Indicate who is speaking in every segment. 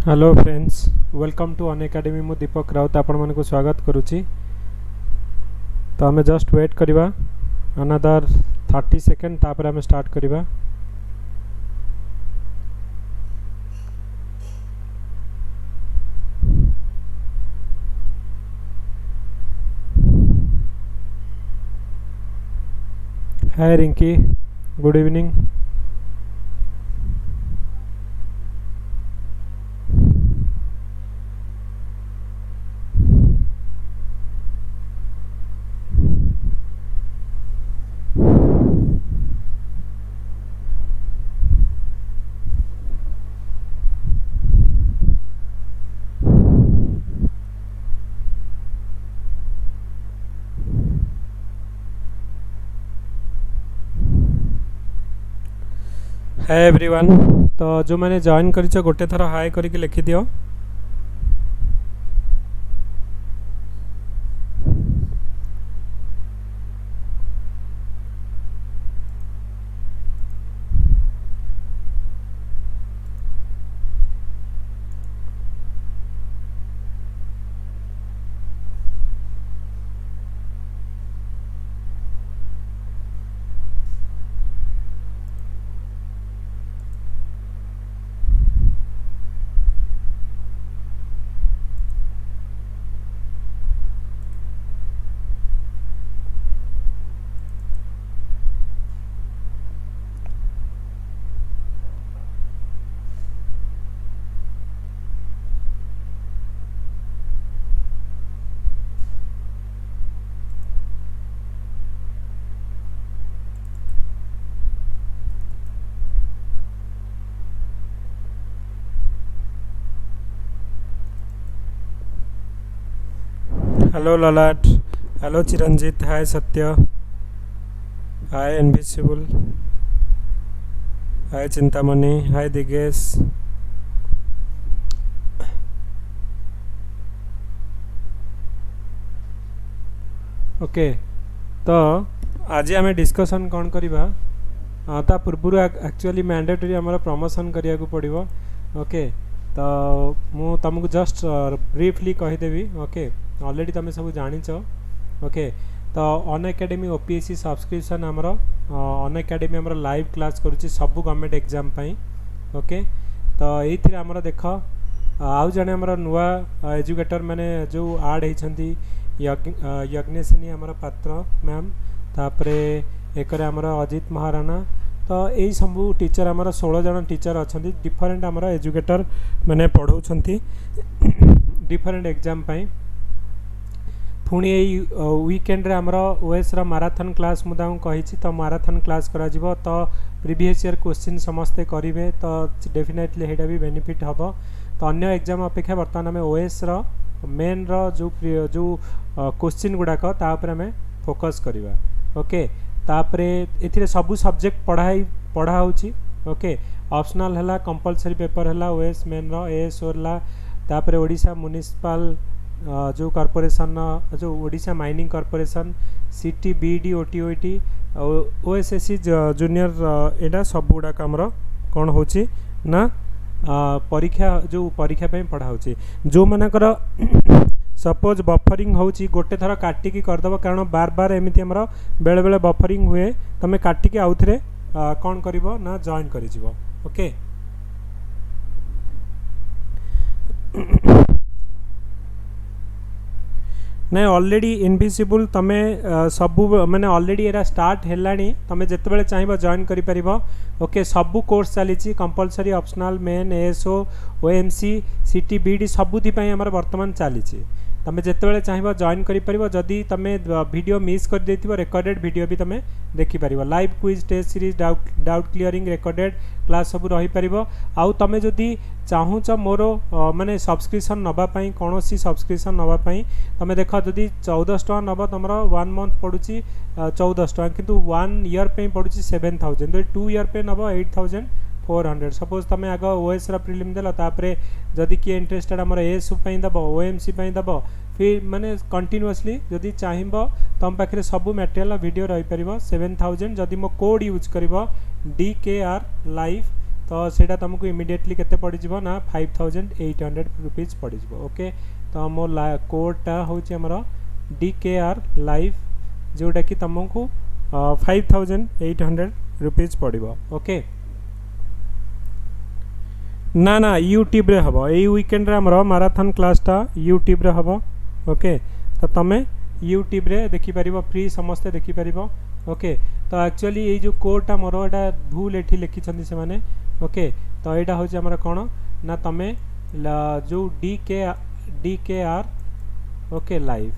Speaker 1: Hello friends, welcome to Unacademy. मु दीपक राउत आपण मन को स्वागत करुच्ची। तो आम जस्ट वेट करवा अनदर 30 सेकेंड तापर आम स्टार्ट करवा। Hi Rinki, good evening. Hi everyone. तो जो मैंने जॉइन कर गोटे थर हाय करके लिखि दियो। हेलो ललाट, हेलो चिरंजीत, हाय सत्य, हाय इनविजिबल, हाय चिंतामणि, हाय दिगेश। ओके, तो आज आम डिस्कसन कौन करवा ता पूर्व एक्चुअली मैंडेटरी आमर प्रमोशन करिया को पड़िबो। ओके, तो मु तुमको जस्ट ब्रीफली कहीदेवी। ओके, ऑलरेडी तुम सब जानिच। ओके, तो अन एकेडमी ओपीएससी सब्सक्रिप्शन आमर अन एकेडमी आमर लाइव क्लास करुच्ची सब गवर्नमेंट एग्जाम पाई। ओके, तो ये आमर देख आउ जने आमर नुआ एजुकेटर माने जो आड होती यज्ञेशिनी आमर पात्र मैम, तापरे एकरे आमर अजित महाराणा। तो यही सब टीचर आमर 16 जन टीचर अच्छा डिफरेंट आमर एजुकेटर माने पढ़ाऊँच डिफरेंट एग्जाम पाई। पुणी यही वीकेंड रे आमर ओएस रा माराथन क्लास मुदा कही, तो माराथन क्लास करा जिवो। तो प्रीवियस ईयर क्वेश्चन समस्ते करेंगे, तो डेफिनेटली हेटा भी बेनिफिट हम। तो अन्य एग्जाम अपेक्षा बर्तमान आम ओएस रा मेन रा जो क्वेश्चन गुड़ाक तापर आम फोकस करवा। ओके, तापरे एथिरे सबू सब्जेक्ट पढ़ा होची। ओके, ऑप्शनल हैला, कंपलसरी पेपर हैला ओएस मेन रा, एएस होला, तापरे ओडिशा म्युनिसिपल जो कॉर्पोरेशन जो ओडिशा माइनिंग कॉर्पोरेशन, सीटी बीडी ओटीओटी ओएसएससी जूनियर एटा सब गुड़ाक आमर कौन होची ना परीक्षा जो परीक्षा पे पढ़ा होची। जो मानकर सपोज बफरिंग होची गोटे थर काटिकी करदब, कारण बार बार एमती आमर बेले बेले बफरिंग हुए, तुम काटिकी आउ थे कौन कर ना जॉइन कर। ओके, नहीं ऑलरेडी इनविजिबल तुम सबू मैंने ऑलरेडी एरा स्टार्ट है, तुम जिते चाहिए जॉइन कर। ओके, सबू कोर्स चली compulsory optional main ASO OMC सीटी बीडी सबुपाई आमर बर्तमान चली। तुम जिते चाहिए जॉइन कर। जदि तुम वीडियो मिस कर देथिबो रिकॉर्डेड वीडियो भी तुम देखिपर। Live quiz test series doubt clearing recorded class सब रही पार। आउ तुम जदि चाहूच मोर माने सब्सक्रिप्शन नवापाई कौन सी सब्सक्रिप्शन नवापाई तुम देख, जदि 1400 टका नब तुम 1 मंथ पड़ुची 1400 टका, किंतु 1 ईयर पे पड़ुची 7000। तो 2 ईयर पे नब 8400। सपोज तुम आग ओएस प्रिलिम देल, तापरे जदि किए इंटरेस्टेड आम एएस दब ओएमसी दब, फिर माने कंटिन्यूअसली जदि चाहिए तुम पाखे सब मटेरियल वीडियो रही पार 7000। जदि मो कोड यूज कर DKR लाइव तो सेटा तुमको इमिडिएटली केते पड़ जिवो ना 5800 रुपीज पड़ जिवो ओके। तो मो कोडटा होची हमर DKR लाइव जोटा कि तुमको 5800 रुपीज पड़ो ओके। ना ना यूट्यूब रे हबो ए वीकेंड रे हमर मैराथन क्लासटा यूट्यूब रे हबो ओके। तो तुम यूट्यूब रे देखि परिबो फ्री समस्ते देखि परिबो ओके। तो एक्चुअली ये जो कोडटा मोर एटा भूल एठी लिखि छथि से माने ओके। तो एटा होची हमर कोन ना तमे जो DKR ओके लाइव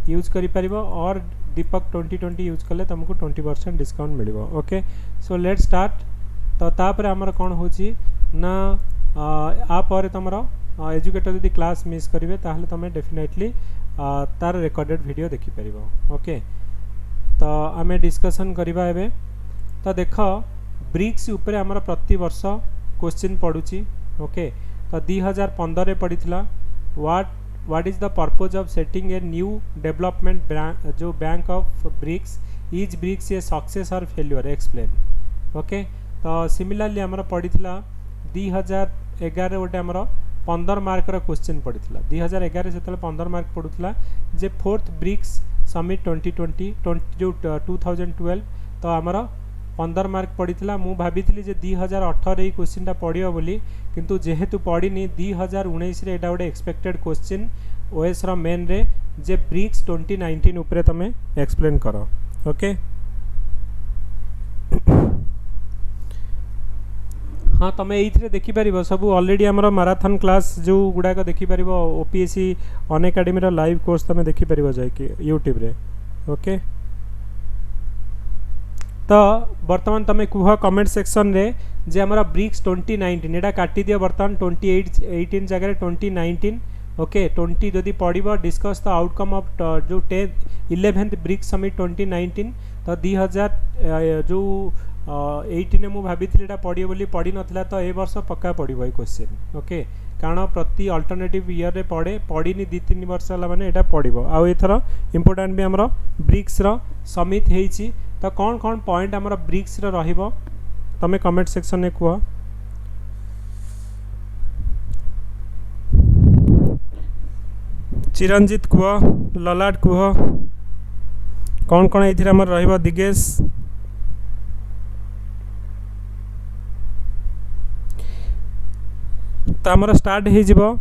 Speaker 1: यूज करि परिबो और दीपक 2020 यूज कले तुमको 20% डिस्काउंट मिलिबो ओके। So let's start. तो तापर हमर कोन होची ना आ पर तुमर एजुकेटर यदि क्लास मिस करिवे ताहले तुम डेफिनेटली तार रिकॉर्डेड वीडियो देखि परिबो ओके। तो आमे डिस्कशन करिबा एबे। तो देख ब्रिक्स ऊपर हमर प्रति वर्ष क्वेश्चन पडुची ओके। तो 2015 रे पडितला what is the purpose of setting a new development जो bank of BRICS is BRICS a success और फेल्यूर एक्सप्लेन ओके। तो सिमिलरली हमर पडितला 2011 गोटे हमर 15 मार्क रो क्वेश्चन पडितला 2011 से 15 मार्क पडुतला जे फोर्थ ब्रिक्स समिट 2020 जो 2012। तो हमर 15 मार्क पड़ीला मु भाभी जे 2018 ये क्वेश्चनटा पड़ो बोली किंतु जेहेतु पड़ीनी 2019 रे एटा गोटे एक्सपेक्टेड क्वेश्चन ओएस रो मेन रे जे ब्रिक्स 2019 ऊपर तमे एक्सप्लेन करो ओके। हाँ तुम ये देखिपर सब ऑलरेडी आमर मैराथन क्लास जो गुड़ाक देखिपर OPSC अनएकाडेमी लाइव कोर्स तुम देखिपर जाकि यूट्यूब रे ओके। तो बर्तमान तुम कह कमेंट सेक्शन रे जे हमारा ब्रिक्स 2019 एटा काटी दियो बर्तमान 2018 जगह 2019 ओके। 20 जदि पड़ो डिस्कस द आउटकम ऑफ जो 11th ब्रिक्स समिट 2019। तो 2000 जो 18 मु भाभी पड़ो बोली पड़ी नथिला तो ए वर्ष पक्का पड़ो ये क्वेश्चन ओके। कारण प्रति अल्टरनेटिव ईयर रे पड़ीनी 2-3 वर्ष है मैंने यहाँ पड़ो आउ एथर इंपोर्टाट भी आमर ब्रिक्स समिट होती। तो कौन कौन पॉइंट आमर ब्रिक्स रहिबो तमे कमेंट सेक्शन में कह। चिरंजीत कह ललाट कह कौन कौन ये आमर रहिबो दिगेश तो आमर स्टार्ट हो।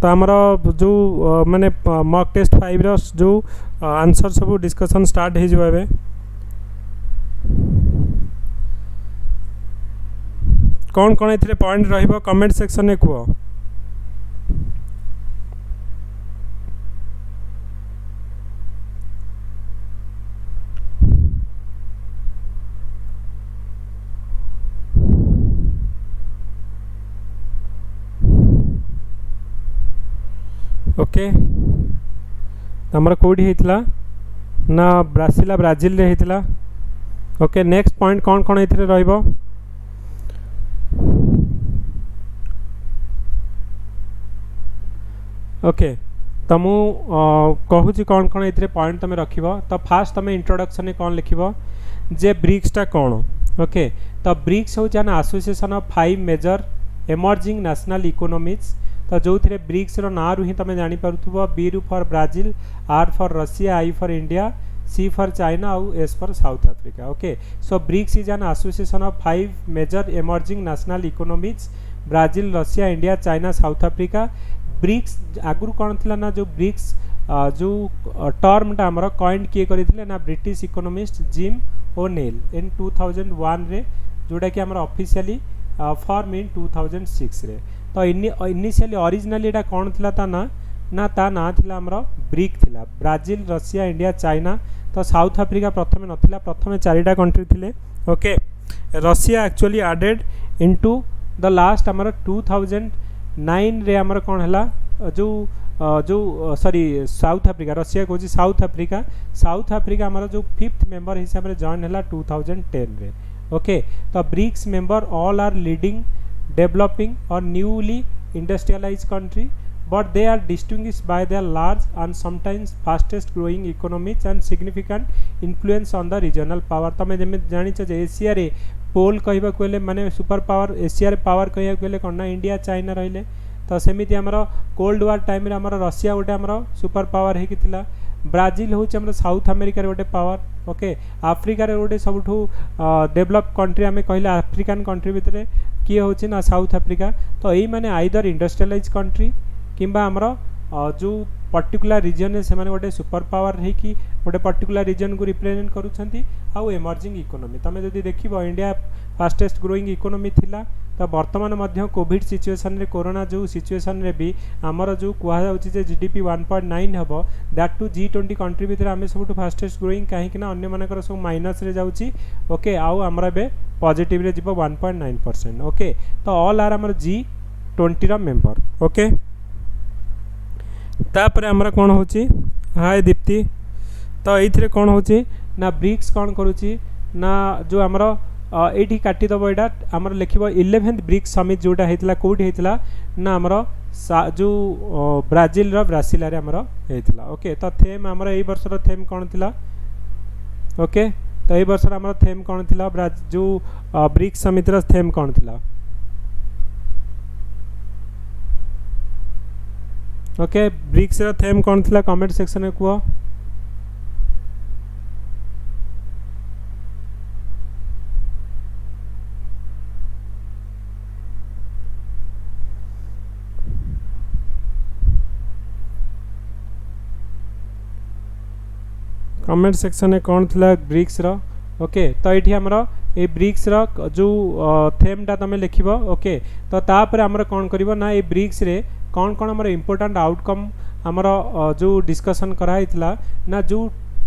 Speaker 1: तो आमर जो माने मॉक टेस्ट 5 रो जो आंसर सब डिस्कशन स्टार्ट हो एबे। कौन कौन ये पॉइंट रहिबो कमेंट सेक्शन में कह। ओके हमर कोडी हेतला ना ब्राजिल रे हेतला ओके। नेक्स्ट पॉइंट कौन कौन एथिरे रहइबो ओके। तो मु कहूची कौन कौन एथिरे पॉइंट तमे रखिबो। तो फास्ट तमे इंट्रोडक्शन में कौन लिखिबो जे ब्रिक्स टा कौन ओके। तो ब्रिक्स हो जाना association of 5 major emerging national economies. तो जो थे ब्रिक्स ना रू ही तुम जापर बी रू for Brazil, R for Russia, I for India, C for China आउ S for South Africa okay. So BRICS is an association of 5 major emerging national economies Brazil, Russia, India, China, South Africa. BRICS आगुरी कौन थी ना जो BRICS जो टर्मटा आमर coin किए करते ना ब्रिटिश इकोनॉमिस्ट जिम ओनेल इन 2001 रे जोटा कि आमर ऑफिशियली फॉर्म इन 2006 रे। तो इनिशियली ओरिजिनली एटा कौन थिला ता ना थिला हमरो ब्रिक थिला ब्राजिल, रशिया, इंडिया, चाइना। तो साउथ अफ्रीका प्रथमे नथिला, प्रथमे 4टा कंट्री थिले okay. Russia actually added into the last हमरो 2009 रे हमरो कौन हला जो सॉरी साउथ अफ्रीका, रशिया को साउथ अफ्रीका हमारा जो 5th मेंबर हिसाब से जॉइन हला 2010 रे ओके। तो BRICS member all are leading developing or newly industrialized country, but they are distinguished by their large and sometimes fastest growing economies and significant influence on the regional power तुम जमी जान Asia रे पोल कहवा कहले माने super power Asia रे power कहवा कहले कौन ना इंडिया चाइना रहिले तो सेमिति आमर कोल्ड वार टाइम रे आमर रशिया गोटे आमर सुपर पावर होता ब्राजिल हूँ आम साउथ अमेरिकार गोटे पावर ओके आफ्रिकार गोटे सब डेभलप कंट्री आम कहले आफ्रिकान कंट्री भितर किए हूँ ना साउथ आफ्रिका तो यही मैंने आइदर इंडस्ट्रियलाइज कंट्री किंबा आमर जो पर्टिकुलर रिजन से गोटे सुपर पावर होगी गोटे पर्टिकुलर रिजन को रिप्रेजेंट करुँच आउ एमर्जिंग इकोनॉमी तुम जब देख इंडिया फास्टेस्ट ग्रोइंग इकोनॉमी थिला तो बर्तमान मध्य कोविड सिचुएशन रे कोरोना जो सिचुएशन रे भी आमर जो कहुचे जीडीपी 1.9 हम दैट टू G20 कंट्री भितर आम सब फास्टेस्ट ग्रोइंग कहीं अन्य मानकर सब माइनस रे जाउची ओके आउ आमर ए पॉजिटिव रे जीव 1.9% ओके तो ऑल आर आमर G20 रा मेंबर ओके तापर आमर कौन होची हाय दीप्ति तो ये कौन होची ना ब्रिक्स कौन करुची ना जो आमर ये काटिदेव यहाँ आमर लिख 11th ब्रिक्स समिट जोटा होता कौटी होता ना आमर जो ब्राजिल ब्रासिला आमर होता ओके तो थेम आमर यही वर्षर थेम कौन थिला ओके तो यही वर्षर आमर थेम कौन थिला जो ब्रिक्स समिट थेम कौन थिला ओके ब्रिक्स थेम कौन थिला कमेंट सेक्शन में कह कमेंट सेक्शन में कौन थिला ब्रिक्स ओके तो ये आमर ये ब्रिक्स जो थेमटा तुम लिख ओके तो तापर आमर कौन कर ना ये ब्रिक्स रे कौन कौन आमर इम्पोर्टाट आउटकम आमर जो डिस्कसन कराइला ना जो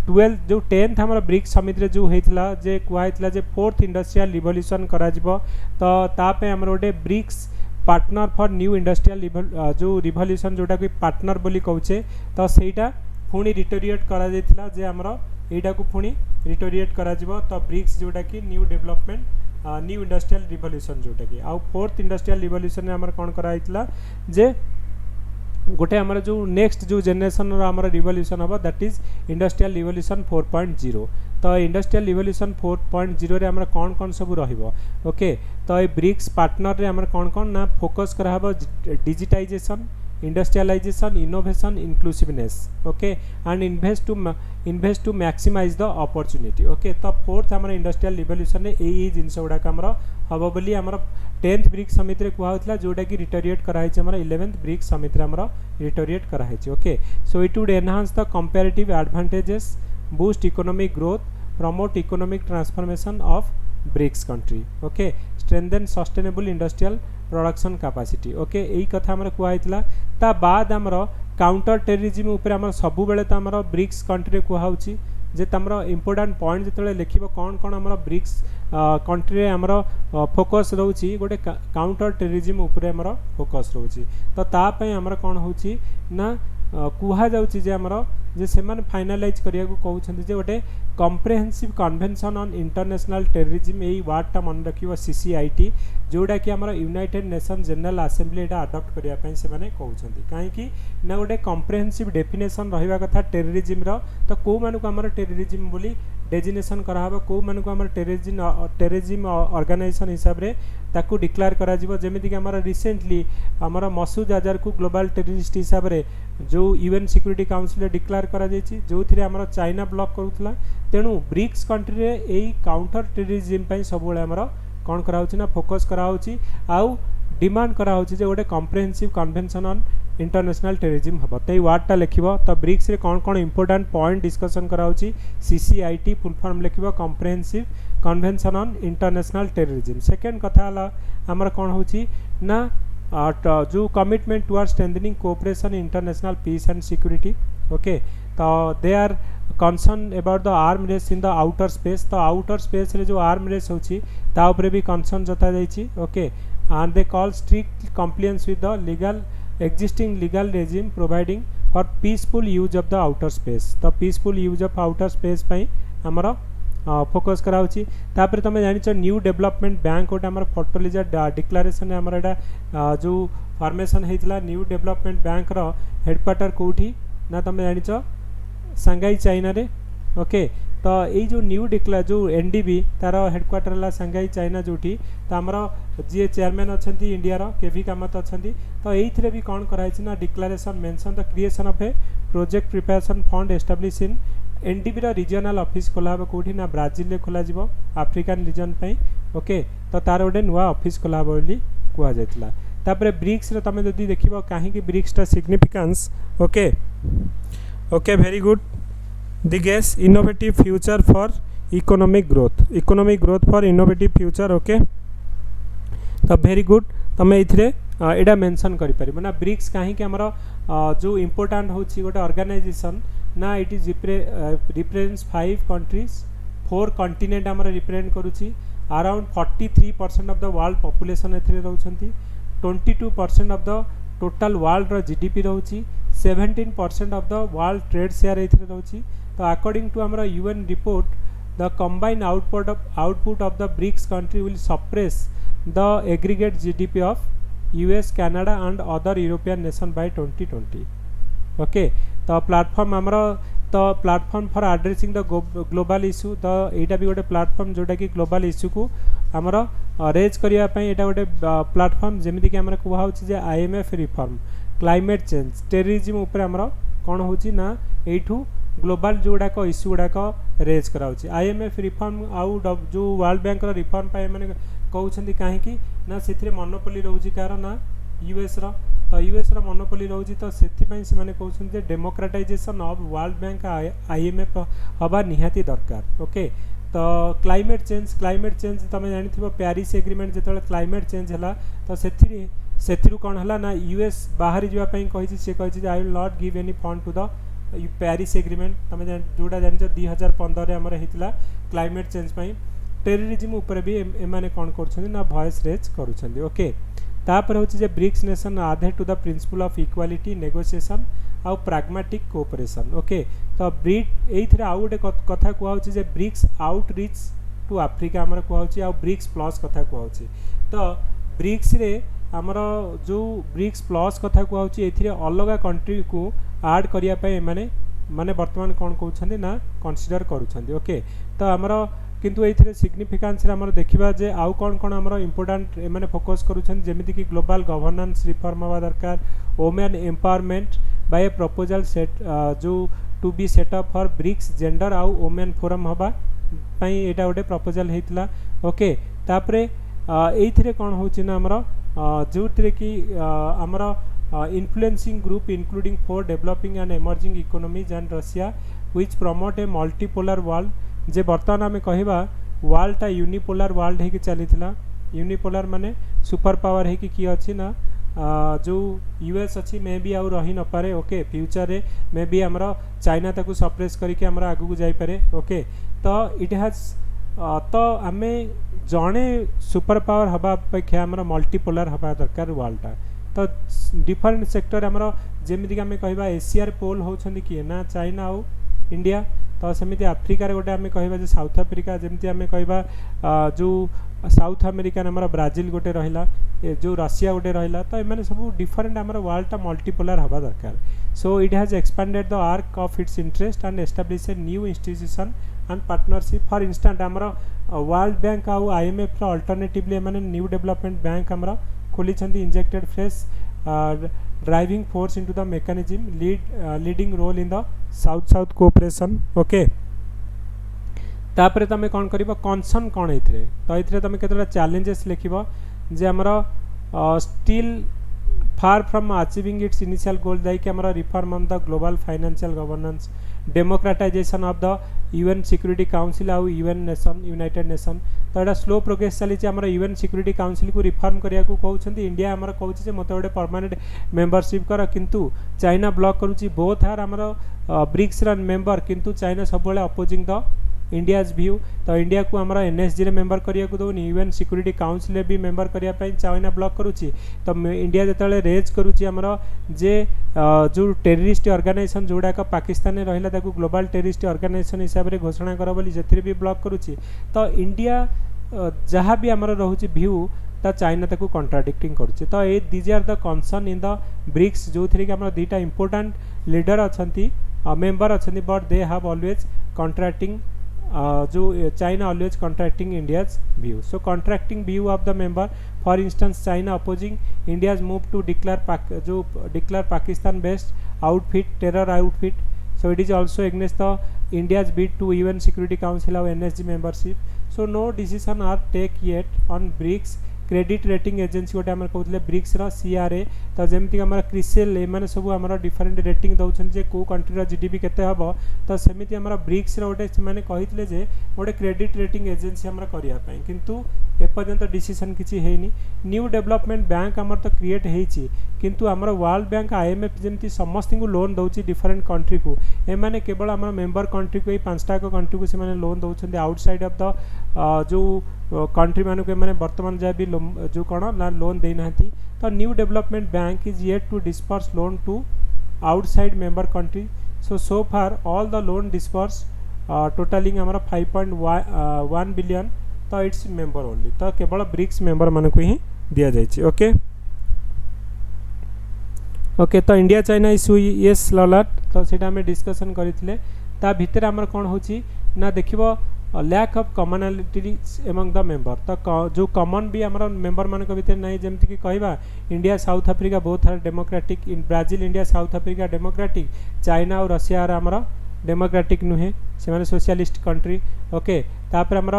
Speaker 1: 12 जो 10th आमर ब्रिक्स समिट रे जो होता जे कहला जे 4th इंडस्ट्रियल रिवोल्यूशन करा जिवो तो तापे आमर गोटे BRICS partner for new industrial जो रिवोल्यूशन जोटा कि पार्टनर बोली कहचे तो सेटा पुणी रिटोरिएट करा जायतिला जे आमर एटा को पुणी रिटोरिएट करा जिवो तो ब्रिक्स जोटा कि new development new industrial revolution जोटा कि आउ 4th इंडस्ट्रियल रिवोल्यूशन आमर कौन कराइतिला जे गोटे आमर जो नेक्स्ट जो जेनरेशन आमर रिवोल्यूशन हम दैट इज इंडस्ट्रियल रिवोल्यूशन 4.0 तो इंडस्ट्रियल रिवोल्यूशन 4.0 रे आमर कौन कौन सब रहिबो ओके तो ये ब्रिक्स पार्टनर रे आमर कौन कौन ना फोकस कराबो digitization industrialization innovation inclusiveness okay and invest to maximize the opportunity okay तो 4th आमर इंडस्ट्रियल रिवोल्यूशन यही जिनस गुड़ाक आमर हम बोली आमर 10th ब्रिक्स समित रे कहला जोटा कि रिटोरिएट कराई आमर 11th ब्रिक्स समित रे आमर रिटोरिएट कराई okay so it would enhance the comparative advantages boost economic growth promote economic transformation of BRICS country okay strengthen sustainable industrial production capacity okay यही कथा आमर कहला ता बाद आमर काउंटर टेररिज्म उपर आमर सब बेले तो आमर ब्रिक्स कंट्री कहूँ जे तमर इम्पोर्टाट पॉइंट जो लिख कौन कौन आमर ब्रिक्स कंट्री आमर फोकस रोची गोटे काउंटर टेररिज्म उपर आमर फोकस रोची तो तापाई आमर कौन हो ना कहुच्छे जे आमर जे से फाइनालाइज करिया को कहउछन्ति जे गोटे comprehensive convention on international terrorism यही वार्डटा मन रखिबो CCIT जोड़ा कि आमर यूनाइटेड नेशन जनरल असेंबली एटा अडॉप्ट करिया पई से माने कहउछन्ति काहेकि ना गोटे कम्प्रेहेंसिव डेफिनेशन रहिबा कथा टेररिज्म रो तो को मानु को आमर टेररिज्म बोली डेजिनेशन कराहबो को मानु को आमर टेररिज्म ऑर्गेनाइजेशन हिसाब रे ताकू डिक्लेयर करा जिवो जेमिति कि आमर रिसेंटली आमर मसूद अजहर को ग्लोबल टेररिस्ट हिसाब रे जो UN सिक्यूरिटी काउंसिल डिक्लेयर करा जायछि जो थिरे आमर चाइना ब्लॉक करूथला तेणु ब्रिक्स कंट्री रे एई काउंटर टेररिज्म पई सब बेले आमर कौन कराउछि ना फोकस कराउछि आउ डिमांड कराउछि जे गोटे comprehensive convention on international terrorism हम तो वार्डटा लिख तो ब्रिक्स रे कौन कौन इंपोर्टाट पॉइंट डिस्कसन कराउछि CCIT फुल फॉर्म लिख comprehensive convention on international terrorism second कथा आमर कौन होछि ना जो commitment toward strengthening cooperation international peace and security okay तो they are concern about the arm race in the outer space तो आउटर स्पेस रे जो आर्म रेस होछि ता ऊपर भी कंसर्न जता जाइछि okay and they call strict compliance with the legal existing legal regime providing for peaceful use of the outer space तो peaceful use of outer space पाई हमर फोकस कराउछि तापर तुम जानिछ न्यू डेवलपमेंट बैंक गोटे हमर फर्टिलाइजर डिक्लेरेशन हमर एटा जो formation हेतला new development bank रो headquarter कोठी ना तुम जानिछ सांघाई चाइना रे ओके तो यही जो न्यू डिक्लेयर जो एनडीबी तार हेडक्वार्टर है सांघाई चाइना जोटी तो आमर जी चेयरमैन अच्छा इंडिया केवी कामत अच्छा तो ये भी कौन कराई ना declaration mention the creation of A project preparation fund establish in NDB regional office खोला कौटी ना ब्राजिल में खोल आफ्रिकान रीजन पे ओके तो तार गोटे नुआ ऑफिस खोला बोली कहुला तापर ब्रिक्स तुम जो देख कहीं ब्रिक्सटा significance okay okay very good the guess innovative future for economic growth for innovative future okay तो वेरी गुड तुम ये एटा मेंशन कर ना ब्रिक्स कहीं आमर जो इम्पोर्टाट हूँ गोटे ऑर्गेनाइजेशन ना it is represents 5 countries 4 continent आमर रिप्रेजेंट करुच्ची around 43% of the world population एथिरे रहउछंती 22% ऑफ द टोटल वर्ल्ड रो जीडीपी रहउची 17% of the world trade share एथिरे रहउची तो अकॉर्डिंग टू आमर UN report the combined output of the BRICS country will surpass the aggregate GDP of US Canada and other European nation by 2020 okay तो platform आमर तो platform for addressing the global issue तो यहाँ भी गोटे platform जोटा कि global issue को आमर रेज करने यहाँ गोटे प्लेटफॉर्म जमीक आम कहुचे IMF reform climate change terrorism उपर आमर कौन होची ना एठू ग्लोबल जोड़ाक इश्यू गुड़ाक रेज कराऊँ आईएमएफ रिफॉर्म आउ जो वर्ल्ड बैंक रिफॉर्म मैंने कहते कहीं ना से मोनोपोली रोचे कार ना यूएस तो यूएस मोनोपोली रोचे तो से कहते democratisation of world bank IMF हवा निहाती दरकार ओके तो क्लाइमेट चेंज तुम जानी पेरिस एग्रीमेंट जो क्लाइमेट चेंज है तो से कौन है ना यूएस बाहरी जावाई कही सी कही I will not give any fund to the Paris agreement तुम जोटा जान 2015 आमर होता क्लाइमेट चेंज टेररिज्म उपर भी एमाने कौन कर वॉइस रेज करुँच ओके तापर हूँ ब्रिक्स नेशन आधे to the principle of equality negotiation आउ प्राग्मेटिक कोऑपरेशन ओके तो ब्रिक ये आउ गोटे कथा कहूँ ब्रिक्स आउटरीच टू आफ्रिका आमर कहूँ आउ ब्रिक्स प्लस कथा कहूँ तो ब्रिक्स रे आमर जो ब्रिक्स प्लस कथा कहूँ ये अलग कंट्री को आड करने माने बर्तमान कौन कहते ना कंसीडर करुँच ओके तो आमर किंतु ये सिग्निफिकेंस आमर देखा जे आउ कौन कौन आमर इंपोर्टाट एमाने फोकस करुँच कि ग्लोबल गवर्नेंस रिफॉर्म हवा दरकार women empowerment by a proposal set जो to be setup for BRICS gender आउ वुमेन फोरम हवा यहाँ गोटे प्रपोजल होता ओके तापरे ये कौन होना आमर जो कि आमर influencing group including 4 developing and emerging economies and Russia which promote a multipolar world जे बर्तमान आम कहवा वर्ल्डटा यूनिपोलर वर्ल्ड है चलीथिला यूनिपोलर माने सुपर पावर है कि अच्छी ना जो यूएस अच्छी मे भी आउ रही न पारे ओके फ्यूचर रे मे भी आमर चाइना ताकू सप्रेस करके आमर आगू जाइपारे ओके तो इट हैज तो आम जड़े सुपर पावर हवा अपेक्षा आमर मल्टीपोलर हवा दरकार वर्ल्डटा तो डिफरेंट सेक्टर आमर जमीक आम कहवा एशियार पोल होती किए ना चाइना आउ इंडिया तो सेमती आफ्रिकार गोटे आम कह साउथ आफ्रिका जमी आम कह जो साउथ अमेरिकान आमर ब्राजिल गोटे रहा जो रशिया गोटे रहा तो ये सब डिफरेंट आमर वर्ल्डटा मल्टीपोलर हवा दरकार so it has expanded the arc of its interest and establish a new institution and partnership for instant आमर वर्ल्ड बैंक आउ आईएमएफ अल्टरनेटिवली एम न्यू डेवलपमेंट बैंक आमर खोली injected fresh driving force into the mechanism leading role in the south south cooperation okay तापरे तुम कौन कर concern कौन ये तो ये तुम केतटा चैलेंजेस लिख जे आमर still far from achieving its initial goal जाकि आमर reform on the global financial governance democratization of the UN security council आउ यूएन नेशन यूनाइटेड नेशन तो यहाँ स्लो प्रोग्रेस चली आम यूएन सिक्यूरिटी काउंसिल को रिफॉर्म करने को कहते इंडिया आमर कहूँ मत गोटे परमानेंट मेंबरशिप कर किंतु चाइना ब्लॉक करुच्ची बोथ आर आमर ब्रिक्स मेंबर किंतु चाइना सब अपोजिंग द इंडियाज व्यू तो इंडिया को आमर एनएसजी रे मेंबर करने को दौनी यूएन सिक्यूरिटी काउंसिल भी मेंबर करने चाइना ब्लॉक करुच्ची तो इंडिया जो रेज करुच्ची आमर जे जो टेररिस्ट ऑर्गेनाइजेशन जोड़ाक पाकिस्तान रहा ग्लोबल टेररिस्ट ऑर्गेनाइजेशन हिसाब से घोषणा कर बोली जे भी ब्लॉक करुच्ची तो इंडिया जहाँ भी आमर रोचे व्यू तो चाइना ताकू कंट्राडिक्टिंग करुच्ची तो ये these are the concern in the BRICS जो थी कि आम दुईटा इंपोर्टाट लीडर अच्छा मेंबर अच्छा but they have always contracting जो China always contracting India's view. So contracting view of the member, for instance China opposing India's move to declare Pakistan based outfit terror outfit. So it is also against the India's bid to UN Security Council of NSG membership. So no decision are take yet on BRICS credit rating agency गोटे आम कहते BRICS CRA. तो जमीक आम Crisil M सब आम different rating दौरान जे कौ country GDP केते हम. तो सेमती आम ब्रिक्स गोटे से कहते जे गोटे क्रेडिट रेटिंग एजेंसी आम करने किंतु एपर्यंत डिसीजन किसी है. न्यू डेवलपमेंट बैंक आम तो क्रिएट होती किंतु आम वर्ल्ड बैंक IMF जमी समस्त को लोन दौर डिफरेन्ट कंट्री को एमाने केवल आम मेंबर कंट्री को 5टा कंट्री को से लोन दौरान आउटसाइड ऑफ द जो कंट्री मानक बर्तमान जहाँ भी जो कौन ना लोन देना. तो new development bank is yet to disperse loan to outside member country. So far all the loan disperse totaling आमर 5.1 बिलियन. तो इट्स मेंबर ओनली. तो केवल ब्रिक्स मेंबर मान को ही दि जाए. Okay okay. तो इंडिया चाइना इश्यू येस ललाट. तो सीटा आम डिस्कसन करते ता भितर आमर कौन हो ना देखिबो lack of commonality among the member. तो जो कॉमन भी आमर मेंबर मान भीतर ना जमीक कि कहवा इंडिया साउथ अफ्रीका बहुत are democratic. In Brazil India South Africa democratic. China और रशिया आमर डेमोक्रेटिक नुहे से सोशलिस्ट कंट्री. ओके. तापर आमर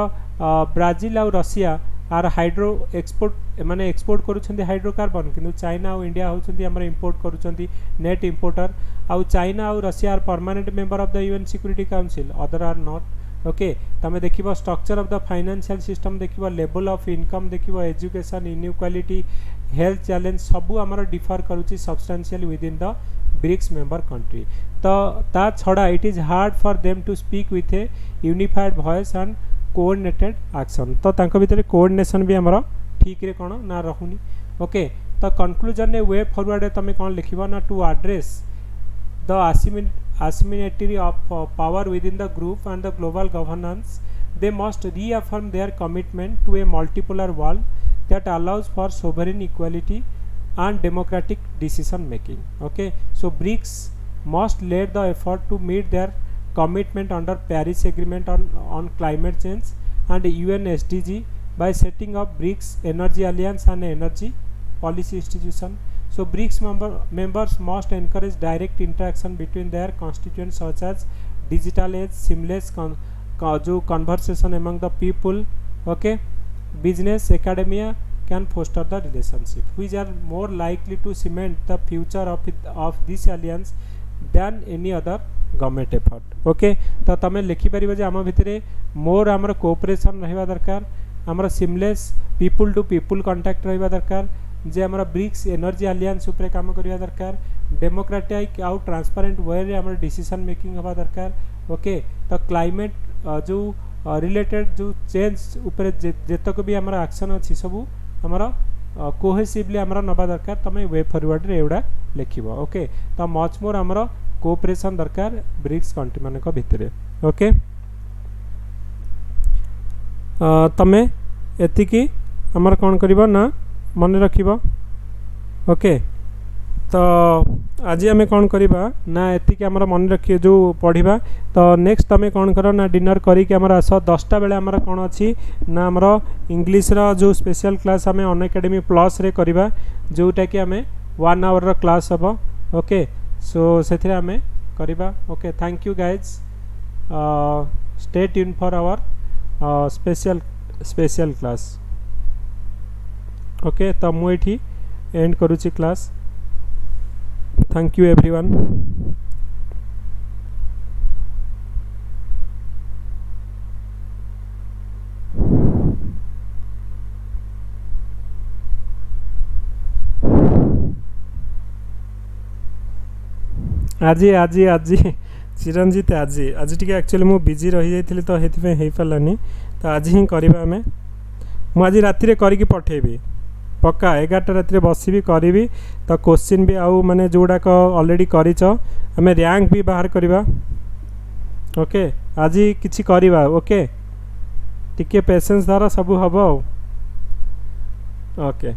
Speaker 1: ब्राजिल और रशिया आर हाइड्रो एक्सपोर्ट माने एक्सपोर्ट करुछंती हाइड्रोकार्बन किंतु चाइना और इंडिया होछंती हमर इंपोर्ट करुछंती नेट इंपोर्टर. आउ चाइना और Russia are permanent member of the UN security council other are not. Okay. तमें देखिबो structure of the financial system देखिबो लेवल ऑफ इनकम देखिबो एजुकेशन इनइक्वालिटी हेल्थ चैलेंज सबू आमर डिफर करुछि substantial within the BRICS member country. तो ता छड़ा it is hard for them to speak with a unified voice and coordinated action. तो तांको भितर कोऑर्डिनेशन भी आमर ठीक रे कोन ना रहुनी. ओके. तो कंक्लूजन ने वे फॉरवर्ड तमें कौन लिखिबो ना to address the asymmetry of power within the group and the global governance, they must reaffirm their commitment to a multipolar world that allows for sovereign equality and democratic decision making. Okay. So BRICS must lead the effort to meet their commitment under Paris Agreement on climate change and UN SDG by setting up BRICS Energy Alliance and Energy Policy Institution. So BRICS members must encourage direct interaction between their constituents such as digital age, seamless conversation among the people. Okay. Business, academia can foster the relationship which are more likely to cement the future of this alliance than any other government effort. Okay. तो तमें लिखिपर जे आम भितर मोर आमर cooperation रहिबा दरकार. आमर seamless people to people contact रहिबा दरकार. जे आमर ब्रिक्स एनर्जी अलियंस उपरे काम करिया दरकार. डेमोक्रेटिक आउ ट्रांसपेरेंट वे रे आमर डिसीजन मेकिंग हवा दरकार. ओके. तो क्लाइमेट जो रिलेटेड जो चेंज उपरे जेतक भी आमर एक्शन अछि सबु आमर कोहेसिवली आमर नबा दरकार. तमे वे फॉरवर्ड रे एवडा लिखिबो. ओके. तो मच मोर आमर कोऑपरेशन दरकार ब्रिक्स कंट्री मान को भितरे. ओके. तमे एतिकी आमर कोन करिबो ना मन रखिबो. ओके. तो आज आम कौन करवा ना एतिक आमर मन रखिए जो पढ़ा. तो नेक्स्ट तुम कौन कर ना डिनर करिक आमर आस 10टा बेले आमर कौन अच्छी ना आमर इंग्लिश जो स्पेशल क्लास आम अनएकाडेमी प्लस रे करवा जोटा कि आम 1 आवर क्लास हम. ओके. सो से आम करवा. Okay. Thank you guys. Stay tune for our special class. Okay. तो मुझे एंड करुच्ची क्लास. Thank you everyone. आज आज आज चिरंजीत आज टी एक्चुअली मु बिजी रही जाइए तो ये पारानी. तो आज ही करवा आम. मुझे राति करके पठेबी पक्का 11टा राति बसबी करी. तो क्वेश्चन भी आउ माने जोड़ाक ऑलरेडी करिच आम रैंक भी बाहर करवा. ओके. आज किछि करवा. ओके. टिके पेशेंस द्वारा सब हम. ओके.